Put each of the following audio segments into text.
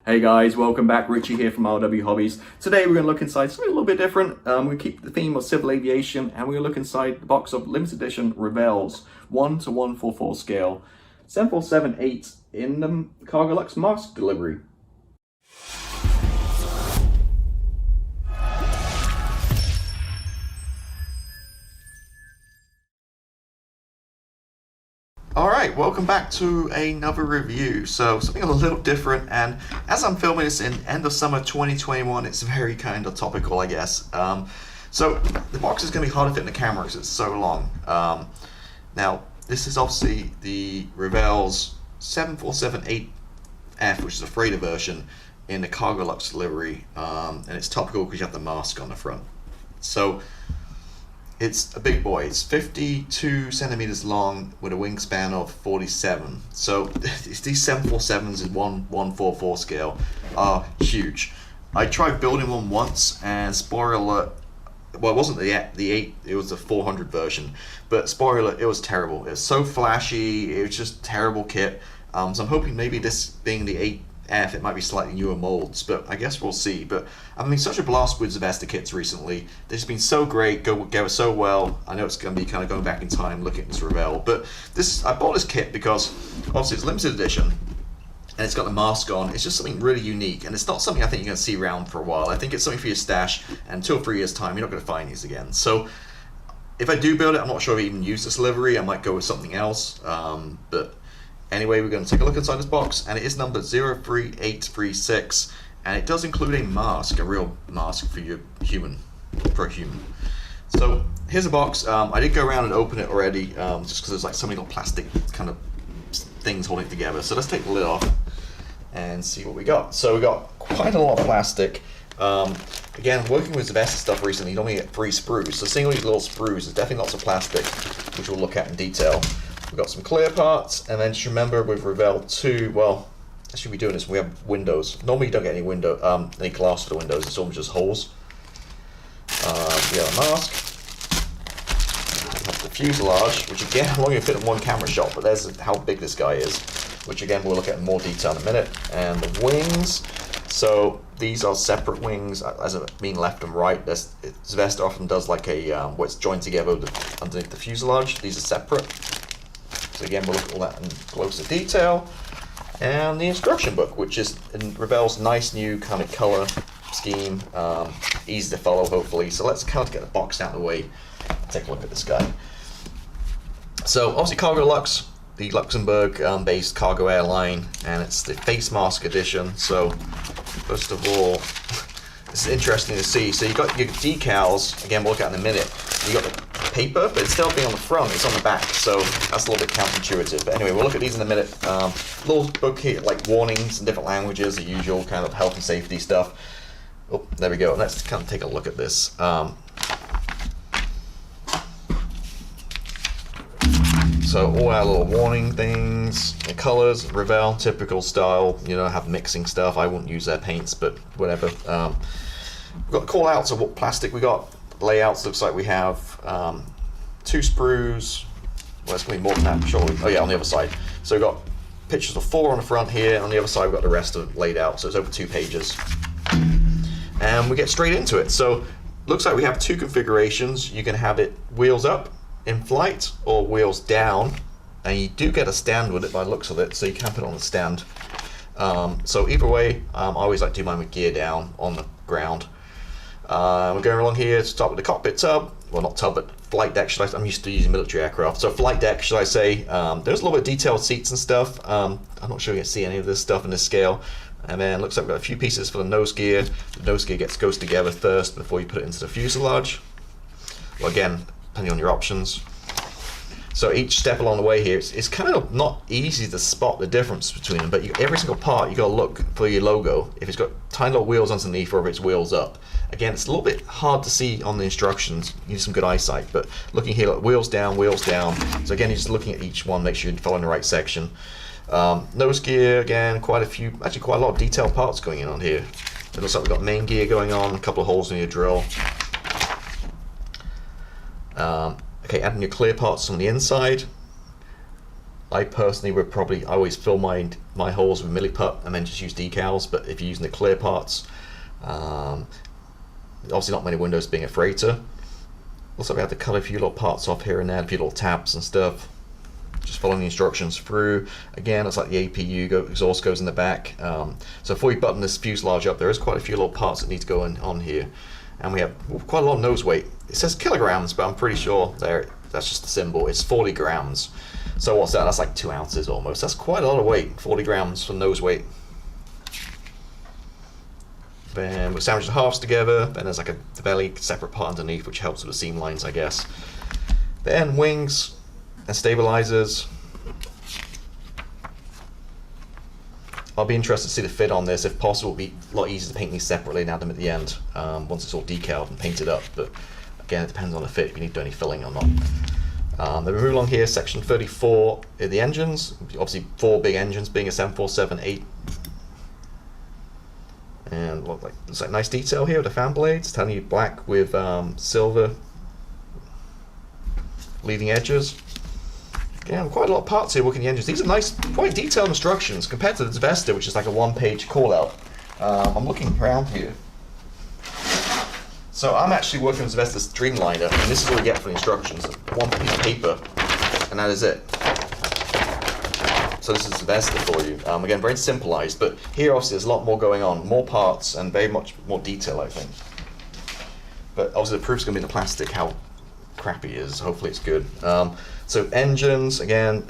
Hey guys, welcome back. Richie here from RW Hobbies. Today we're going to look inside something a little bit different. We keep the theme of civil aviation and we're going to look inside the box of limited edition Revell's 1:144 scale 747-8 in the Cargolux mask delivery. Alright, welcome back to another review. So something a little different, and as I'm filming this in end of summer 2021, it's very kind of topical, I guess. So the box is going to be hard to fit in the camera because it's so long. Now this is obviously the Revell's 747-8F, which is a freighter version in the Cargolux delivery, and it's topical because you have the mask on the front. So it's a big boy. It's 52 centimeters long with a wingspan of 47. So these 747s in 1:144 scale are huge. I tried building one once, and spoiler alert, well, it wasn't the 8, it was the 400 version. But spoiler alert, it was terrible. It was so flashy. It was just terrible kit. So I'm hoping maybe this being the 8F, it might be slightly newer molds, but I guess we'll see. But I've been such a blast with Zavesta kits recently. They've just been so great, go together so well. I know it's going to be kind of going back in time looking at this Revell, but I bought this kit because obviously it's limited edition and it's got the mask on. It's just something really unique, and it's not something I think you're going to see around for a while. I think it's something for your stash, and in 2 or 3 years time you're not going to find these again. So if I do build it, I'm not sure if I even use this livery. I might go with something else, but anyway, we're going to take a look inside this box, and it is numbered 03836, and it does include a mask, a real mask for your human, for a human. So here's a box. I did go around and open it already, just because there's like so many little plastic kind of things holding it together. So let's take the lid off and see what we got. So we got quite a lot of plastic. Again, working with Zavesta stuff recently, you normally get 3 sprues. So seeing all these little sprues, there's definitely lots of plastic, which we'll look at in detail. We've got some clear parts, and then just remember with Revell 2, well, I should be doing this, we have windows. Normally you don't get any any glass for the windows, it's almost just holes. We have a mask. We have the fuselage, which again, I'm only going to fit in one camera shot, but there's how big this guy is, which again we'll look at in more detail in a minute. And the wings, so these are separate wings, as I mean left and right. Zavesta often does like a, where it's joined together underneath the fuselage. These are separate. So again, we'll look at all that in closer detail. And the instruction book, which is in Revell's nice new kind of color scheme, easy to follow hopefully. So let's kind of get the box out of the way and take a look at this guy. So obviously Cargolux, the Luxembourg-based cargo airline, and it's the Facemask edition. So first of all, this is interesting to see. So you've got your decals, again we'll look at in a minute. You got the paper, but instead of being on the front, it's on the back, so that's a little bit counterintuitive. But anyway, we'll look at these in a minute. Little book here, like warnings in different languages, the usual kind of health and safety stuff. Oh, there we go. Let's kind of take a look at this. So all our little warning things, the colors, Revell, typical style, you know, have mixing stuff. I wouldn't use their paints, but whatever. We've got call outs of what plastic we got. Layouts, looks like we have 2 sprues. Well, it's going to be more than that, surely. Oh yeah, on the other side. So we've got pictures of 4 on the front here, and on the other side we've got the rest of it laid out, so it's over 2 pages. And we get straight into it. So looks like we have 2 configurations. You can have it wheels up in flight or wheels down, and you do get a stand with it by the looks of it, so you can put it on the stand. So either way, I always like to do mine with gear down on the ground. We're going along here to start with the cockpit tub. Well, not tub, but flight deck. I'm used to using military aircraft. So flight deck, should I say. There's a little bit of detailed seats and stuff. I'm not sure you can see any of this stuff in this scale. And then looks like we've got a few pieces for the nose gear. The nose gear goes together first before you put it into the fuselage. Well, again, depending on your options. So each step along the way here, it's kind of not easy to spot the difference between them, but every single part, you got to look for your logo. If it's got tiny little wheels underneath or if it's wheels up. Again, it's a little bit hard to see on the instructions. You need some good eyesight, but looking here, look, wheels down, wheels down. So again, you're just looking at each one, make sure you're following the right section. Nose gear, again, quite a lot of detailed parts going in on here. It looks like we've got main gear going on, a couple of holes in your drill. Okay, adding your clear parts on the inside. I personally would probably always fill my holes with milliput and then just use decals. But if you're using the clear parts, obviously not many windows being a freighter. Looks like we have to cut a few little parts off here and there, a few little tabs and stuff. Just following the instructions through. Again, looks like the APU exhaust goes in the back. So before you button this fuselage up, there is quite a few little parts that need to go on here. And we have quite a lot of nose weight. It says kilograms, but I'm pretty sure that's just the symbol. It's 40 grams. So what's that? That's like 2 ounces almost. That's quite a lot of weight, 40 grams for nose weight. Then we sandwich the halves together. Then there's like the belly separate part underneath, which helps with the seam lines, I guess. Then wings and stabilizers. I'll be interested to see the fit on this. If possible, it'll be a lot easier to paint these separately and add them at the end once it's all decaled and painted up. But again, it depends on the fit, if you need to do any filling or not. Then we move along here, section 34 are the engines. Obviously 4 big engines, being a 747, 8. And looks like nice detail here with the fan blades, telling you black with silver leading edges. Again, quite a lot of parts here working the engines. These are nice, quite detailed instructions compared to the Zvesta, which is like a 1-page call out. I'm looking around here. So I'm actually working with Zvesta's Dreamliner, and this is what we get for the instructions. 1 piece of paper, and that is it. So this is Zvesta for you. Again, very simplified, but here obviously there's a lot more going on, more parts, and very much more detail, I think. But obviously the proof's going to be the plastic, how crappy it is. Hopefully it's good. So engines, again,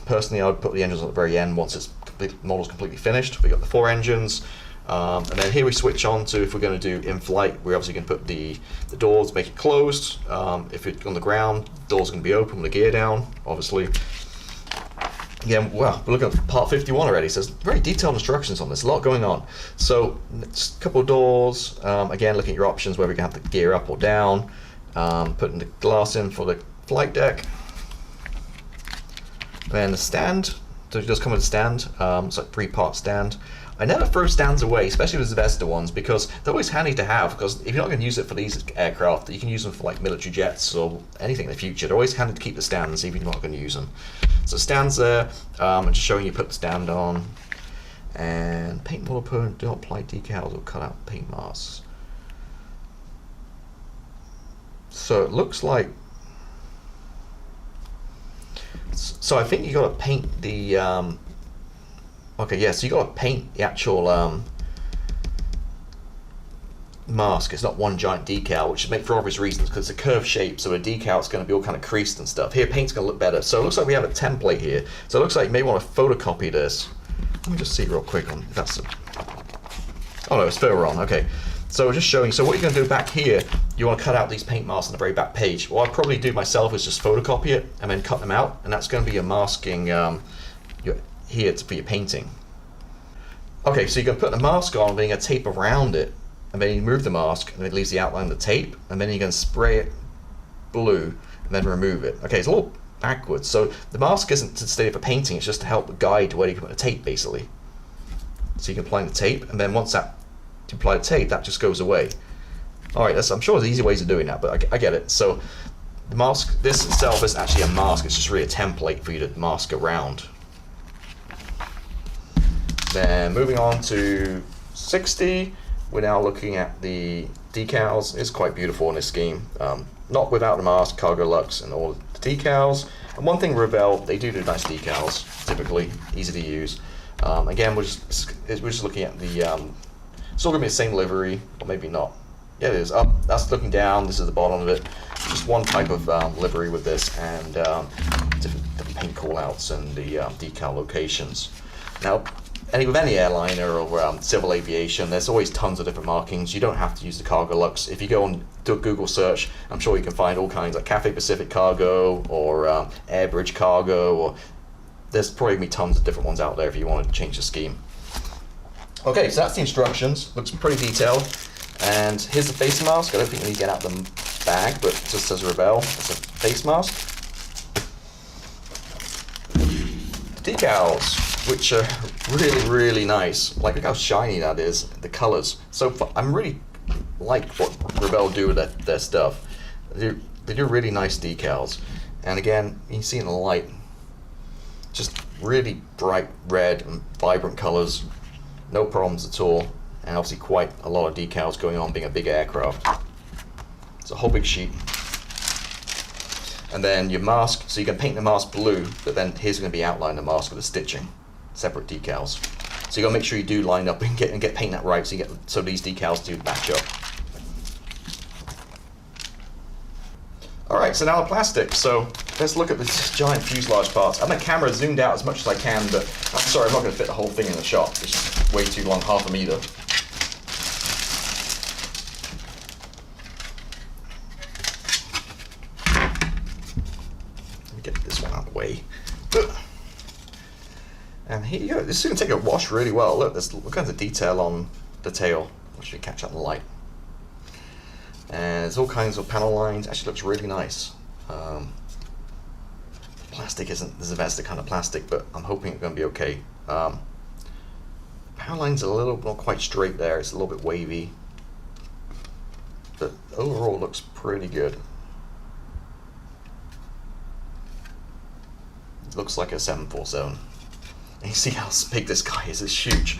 personally I would put the engines at the very end once the model's completely finished. We got the 4 engines. And then here we switch on to, if we're going to do in-flight, we're obviously going to put the doors, make it closed. If it's on the ground, the doors are going to be open with the gear down, obviously. Again, well, we're looking at part 51 already, so there's very detailed instructions on this, a lot going on. So, a couple of doors, again, looking at your options, whether you can have the gear up or down, putting the glass in for the flight deck. Then the stand, so it does come with a stand, it's like 3-part stand. I never throw stands away, especially with the Zvesta ones, because they're always handy to have, because if you're not going to use it for these aircraft, you can use them for like military jets or anything in the future. They're always handy to keep the stands, even if you're not going to use them. So stands there, I'm just showing you put the stand on. And paint model opponent, do not apply decals or cut out paint masks. So it looks like, so I think you got to paint the, okay, yeah, so you got to paint the actual mask. It's not one giant decal, which is made for obvious reasons, because it's a curved shape, so a decal is going to be all kind of creased and stuff. Here, paint's going to look better. So it looks like we have a template here. So it looks like you may want to photocopy this. Let me just see real quick on if that's oh no, it's further on. Okay, so we're just showing. So what you're going to do back here, you want to cut out these paint masks on the very back page. What I'd probably do myself is just photocopy it and then cut them out, and that's going to be your masking here for your painting. Okay, so you're going to put the mask on, then you're going to tape around it, and then you remove the mask, and it leaves the outline of the tape, and then you're going to spray it blue, and then remove it. Okay, it's a little backwards. So the mask isn't to stay for painting, it's just to help guide where you can put the tape, basically. So you can apply the tape, and then once you apply the tape, that just goes away. Alright, I'm sure there's easy ways of doing that, but I get it. So the mask, this itself isn't actually a mask, it's just really a template for you to mask around. Then moving on to 60, we're now looking at the decals. It's quite beautiful in this scheme. Not without the mask, Cargolux and all the decals. And one thing Revell, they do nice decals, typically, easy to use. Again, we're just looking at the, it's all going to be the same livery, or maybe not. Yeah, it is. Up, that's looking down, this is the bottom of it. Just one type of livery with this, and different paint callouts and the decal locations. Now, with any airliner or civil aviation, there's always tons of different markings. You don't have to use the Cargolux. If you go and do a Google search, I'm sure you can find all kinds, like Cathay Pacific Cargo or Airbridge Cargo, or there's probably going to be tons of different ones out there if you want to change the scheme. Okay, so that's the instructions. Looks pretty detailed. And here's the face mask. I don't think we need to get out the bag, but it just says Revell. It's a face mask. The decals, which are really, really nice. Like, look how shiny that is, the colors. So I'm really like what Revell do with their stuff. They do really nice decals. And again, you can see in the light, just really bright red and vibrant colors, no problems at all, and obviously quite a lot of decals going on being a big aircraft. It's a whole big sheet. And then your mask, so you can paint the mask blue, but then here's going to be outline the mask with the stitching, separate decals. So you got to make sure you do line up and get paint that right, so these decals do match up. All right, so now the plastic. So let's look at this giant fuselage parts. I have my camera zoomed out as much as I can, but I'm sorry, I'm not going to fit the whole thing in the shot. It's just way too long, half a meter. Get this one out of the way. And here you go. This is going to take a wash really well. Look, there's all kinds of detail on the tail. I should catch up in the light. And there's all kinds of panel lines. Actually looks really nice. Plastic isn't the Zvezda kind of plastic, but I'm hoping it's going to be okay. Panel line's a little not quite straight there. It's a little bit wavy. But overall looks pretty good. Looks like a 747. And you see how big this guy is, it's huge.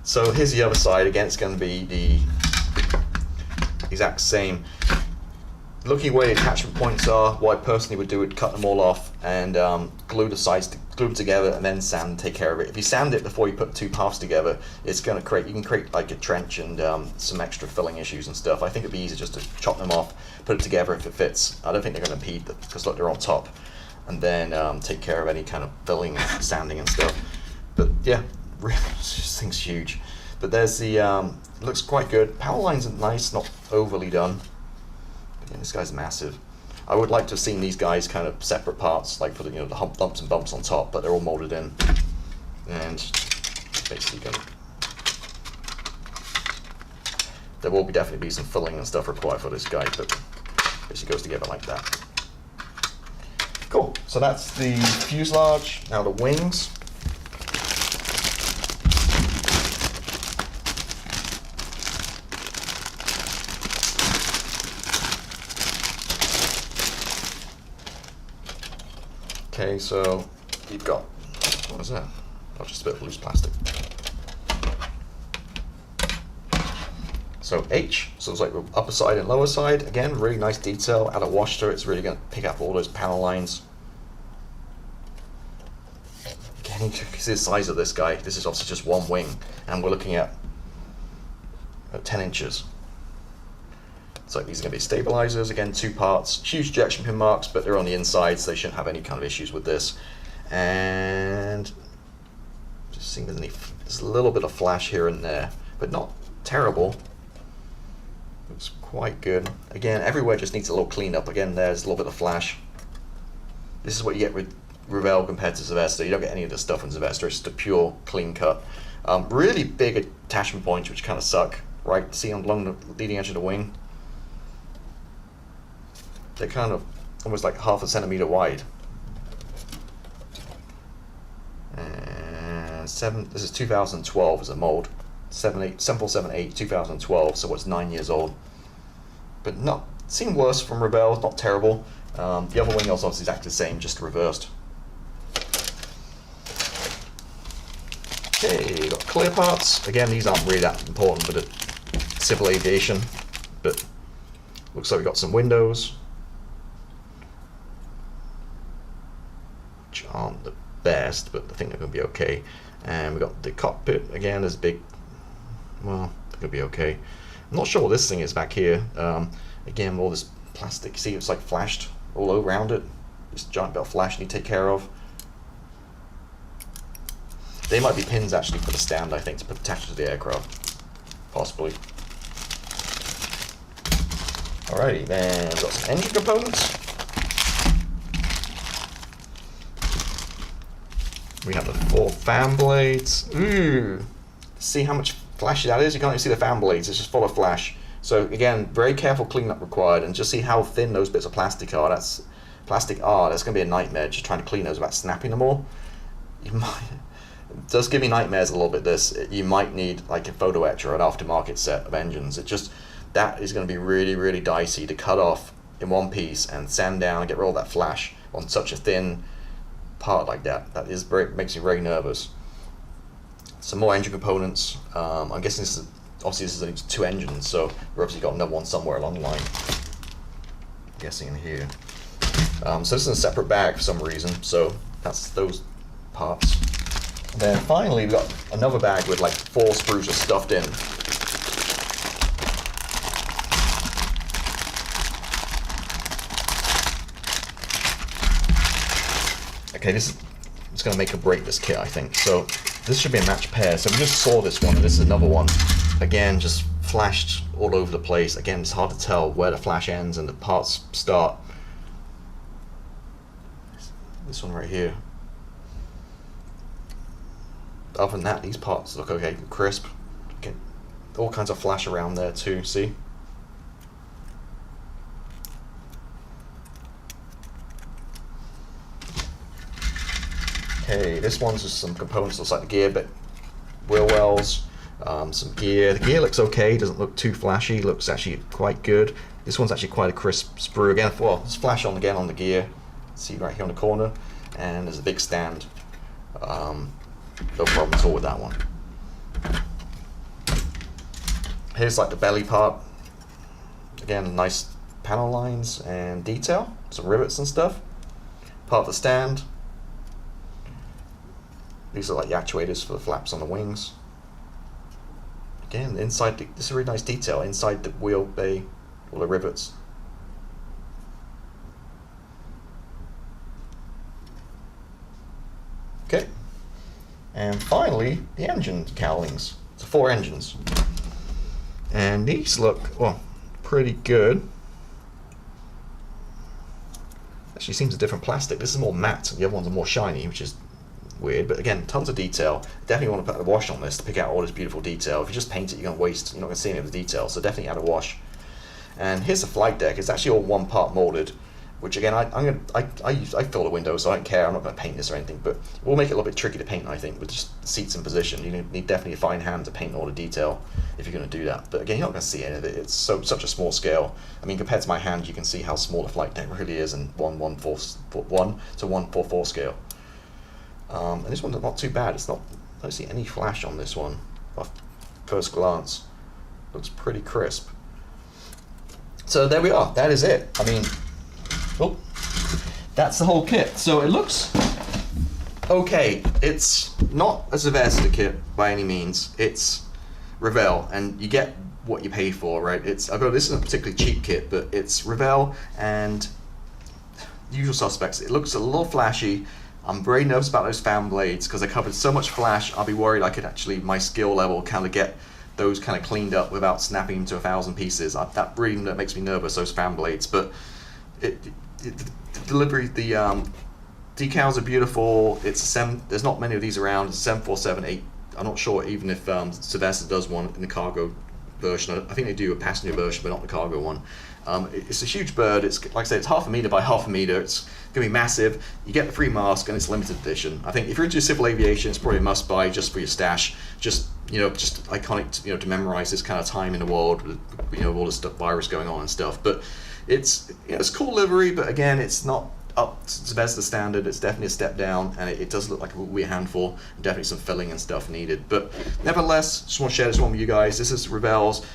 So here's the other side, again it's going to be the exact same. Looking where the attachment points are, what I personally would do would cut them all off and glue the sides, glue them together and then sand and take care of it. If you sand it before you put two paths together, it's going to create, you can create like a trench and some extra filling issues and stuff. I think it'd be easier just to chop them off, put it together if it fits. I don't think they're going to impede, because look, they're on top. And then take care of any kind of filling and sanding and stuff. But yeah, this thing's huge. But there's the, looks quite good. Power lines are nice, not overly done. But yeah, this guy's massive. I would like to have seen these guys kind of separate parts, like for the, the humps and bumps on top, but they're all molded in. And basically going to, there will definitely be some filling and stuff required for this guy, but basically goes together like that. Cool, so that's the fuselage. Now the wings. Okay, so you've got, what is that? Oh, just a bit of loose plastic. So H, so it's like the upper side and lower side. Again, really nice detail. Add a wash to it, it's really going to pick up all those panel lines. Again, you can see the size of this guy. This is obviously just one wing, and we're looking at 10 inches. So these are going to be stabilizers. Again, two parts. Huge ejection pin marks, but they're on the inside, so they shouldn't have any kind of issues with this. And just seeing there's a little bit of flash here and there, but not terrible. Looks quite good. Again, everywhere just needs a little cleanup. Again, there's a little bit of flash. This is what you get with Revell compared to Zvezda. You don't get any of this stuff in Zvezda. It's just a pure clean cut. Really big attachment points, which kind of suck. Right? See along the leading edge of the wing. They're kind of almost like half a centimeter wide. And this is 2012 as a mold. 747-8 2012, so it's 9 years old. But not seen worse from Revell, not terrible. The other wing is obviously exactly the same, just reversed. Okay, got clear parts. Again, these aren't really that important for the civil aviation, but looks like we've got some windows, which aren't the best, but I think they're going to be okay. And we've got the cockpit. Again, there's big, well, they're going to be okay. I'm not sure what this thing is back here. Again, all this plastic, see it's like flashed all around it. This giant bit of flash you need to take care of. They might be pins actually for the stand, I think, to put attached to the aircraft, possibly. Alrighty, then we've got some engine components. We have the 4 fan blades. Ooh, see how much flashy that is? You can't even see the fan blades, it's just full of flash. So again, very careful cleanup required, and just see how thin those bits of plastic are. That's going to be a nightmare just trying to clean those without snapping them all. You might, it does give me nightmares a little bit, this. You might need like a photo etch or an aftermarket set of engines. That is going to be really, really dicey to cut off in one piece and sand down and get rid of all that flash on such a thin part like that. That is makes me very nervous. Some more engine components. I'm guessing this is obviously this is only 2 engines, so we've obviously got another one somewhere along the line. I'm guessing in here. So this is a separate bag for some reason. So that's those parts. And then finally we've got another bag with like 4 screws just stuffed in. Okay, this is going to make or break this kit, I think. So this should be a match pair. So we just saw this one, and this is another one. Again, just flashed all over the place. Again, it's hard to tell where the flash ends and the parts start. This one right here. Other than that, these parts look okay, crisp. Get all kinds of flash around there too, see? Okay, this one's just some components, looks like the gear, but wheel wells, some gear. The gear looks okay, doesn't look too flashy, looks actually quite good. This one's actually quite a crisp sprue. Again, well, let's flash on again on the gear. See right here on the corner, and there's a big stand. No problem at all with that one. Here's like the belly part. Again, nice panel lines and detail, some rivets and stuff. Part of the stand. These are like the actuators for the flaps on the wings. Again, inside this is a really nice detail inside the wheel bay, all the rivets. Okay, and finally the engine cowlings. It's 4 engines, and these look well pretty good. Actually, seems a different plastic. This is more matte, and the other ones are more shiny, which is weird, but again, tons of detail. Definitely want to put a wash on this to pick out all this beautiful detail. If you just paint it, you're going to waste, you're not going to see any of the detail, so definitely add a wash. And here's the flight deck. It's actually all 1 part molded, which again, I fill the windows, so I don't care. I'm not going to paint this or anything, but we'll make it a little bit tricky to paint, I think, with just seats in position. You need definitely a fine hand to paint all the detail if you're going to do that. But again, you're not going to see any of it. It's such a small scale. I mean, compared to my hand, you can see how small the flight deck really is in 1:1 to 1:4 scale. And this one's not too bad. I don't see any flash on this one off first glance. Looks pretty crisp. So there we are. That is it. I mean, that's the whole kit. So it looks okay. It's not a Sylvester kit by any means. It's Revell, and you get what you pay for, right? This isn't a particularly cheap kit, but it's Revell and usual suspects. It looks a little flashy. I'm very nervous about those fan blades because I covered so much flash. I'll be worried I could actually, my skill level, kind of get those kind of cleaned up without snapping them to 1,000 pieces. That makes me nervous, those fan blades. But the delivery, the decals are beautiful. There's not many of these around. It's a 747-8. I'm not sure even if Sylvester does one in the cargo version. I think they do a passenger version, but not the cargo one. It's a huge bird. It's like I said, it's 1/2 meter by 1/2 meter. It's gonna be massive. You get the free mask, and it's limited edition. I think if you're into civil aviation, it's probably a must buy just for your stash. Just iconic, to memorize this kind of time in the world with all this virus going on and stuff. But it's it's cool livery, but again, it's not up to the standard. It's definitely a step down, and it does look like a wee handful, and definitely some filling and stuff needed. But nevertheless, just want to share this one with you guys. This is Revell's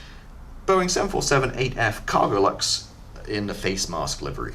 Boeing 747-8F Cargolux in the face mask livery.